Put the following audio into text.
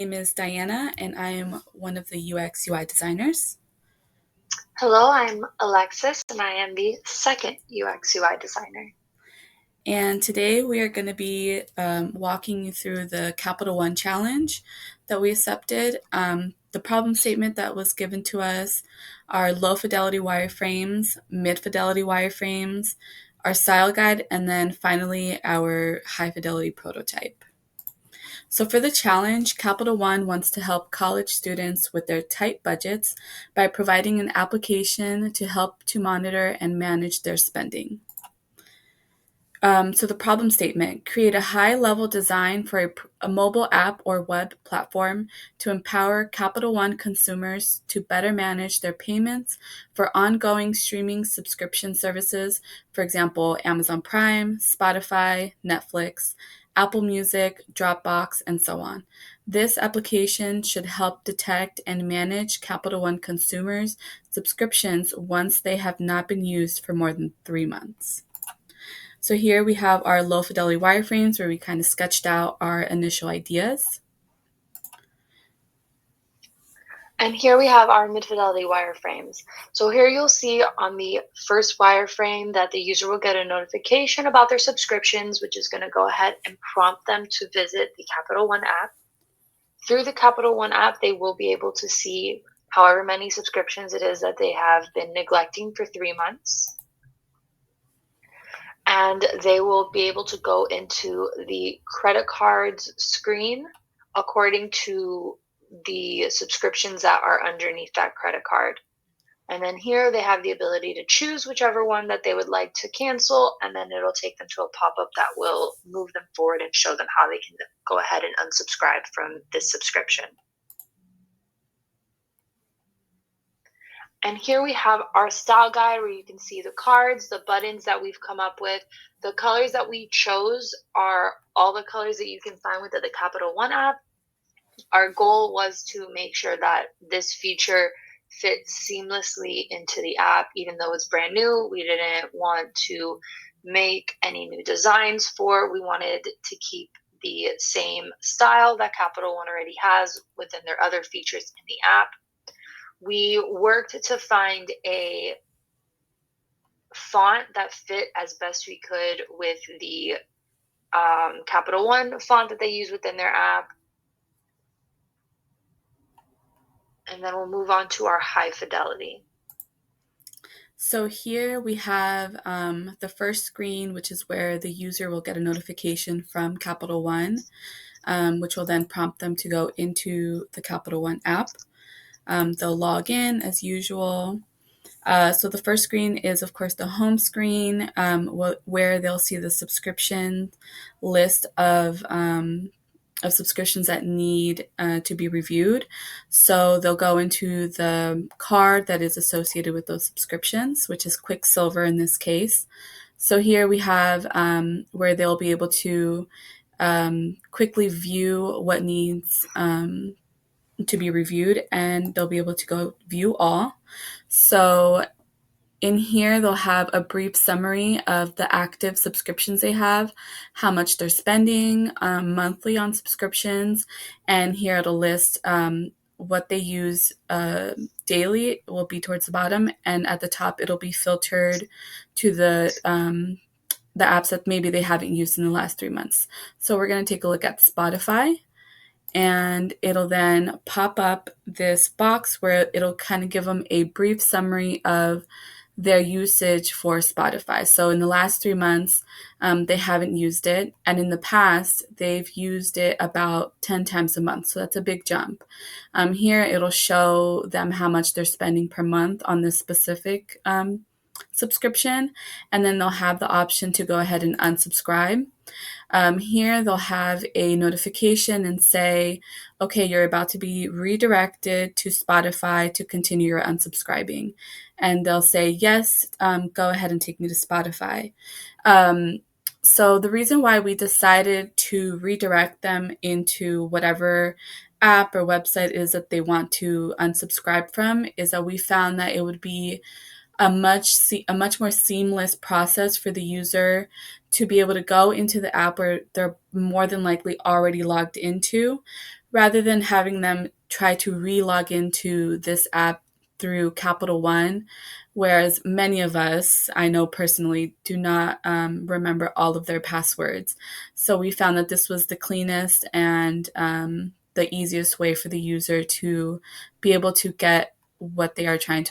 name is Diana, and I am one of the UX UI designers. Hello, I'm Alexis, and I am the second UX UI designer. And today we are going to be walking you through the Capital One challenge that we accepted. The problem statement that was given to us are low fidelity wireframes, mid fidelity wireframes, our style guide, and then finally our high fidelity prototype. So for the challenge, Capital One wants to help college students with their tight budgets by providing an application to help to monitor and manage their spending. So the problem statement, create a high-level design for a mobile app or web platform to empower Capital One consumers to better manage their payments for ongoing streaming subscription services, for example, Amazon Prime, Spotify, Netflix, Apple Music, Dropbox, and so on. This application should help detect and manage Capital One consumers' subscriptions once they have not been used for more than 3 months. So here we have our low fidelity wireframes where we kind of sketched out our initial ideas. And here we have our mid-fidelity wireframes. So here you'll see on the first wireframe that the user will get a notification about their subscriptions, which is going to go ahead and prompt them to visit the Capital One app. Through the Capital One app, they will be able to see however many subscriptions it is that they have been neglecting for 3 months. And they will be able to go into the credit cards screen according to the subscriptions that are underneath that credit card. And then here they have the ability to choose whichever one that they would like to cancel, and then it'll take them to a pop-up that will move them forward and show them how they can go ahead and unsubscribe from this subscription. And here we have our style guide where you can see the cards, the buttons that we've come up with. The colors that we chose are all the colors that you can find within the Capital One app. Our goal was to make sure that this feature fits seamlessly into the app, even though it's brand new. We didn't want to make any new designs for it. We wanted to keep the same style that Capital One already has within their other features in the app. We worked to find a font that fit as best we could with the Capital One font that they use within their app. And then we'll move on to our high fidelity. So here we have the first screen, which is where the user will get a notification from Capital One, which will then prompt them to go into the Capital One app. They'll log in as usual. So the first screen is, of course, the home screen, where they'll see the subscription list of subscriptions that need to be reviewed. So they'll go into the card that is associated with those subscriptions, which is Quicksilver in this case. So here we have where they'll be able to quickly view what needs to be reviewed, and they'll be able to go view all. So in here, they'll have a brief summary of the active subscriptions they have, how much they're spending monthly on subscriptions, and here it'll list what they use daily will be towards the bottom, and at the top it'll be filtered to the apps that maybe they haven't used in the last 3 months. So we're going to take a look at Spotify, and it'll then pop up this box where it'll kind of give them a brief summary of their usage for Spotify. So in the last 3 months, they haven't used it. And in the past, they've used it about 10 times a month. So that's a big jump. Here, it'll show them how much they're spending per month on this specific subscription. And then they'll have the option to go ahead and unsubscribe. Here, they'll have a notification and say, okay, you're about to be redirected to Spotify to continue your unsubscribing. And they'll say, yes, go ahead and take me to Spotify. So the reason why we decided to redirect them into whatever app or website is that they want to unsubscribe from is that we found that it would be a much more seamless process for the user to be able to go into the app where they're more than likely already logged into, rather than having them try to re-log into this app through Capital One, whereas many of us, I know personally, do not remember all of their passwords. So we found that this was the cleanest and the easiest way for the user to be able to get what they are trying to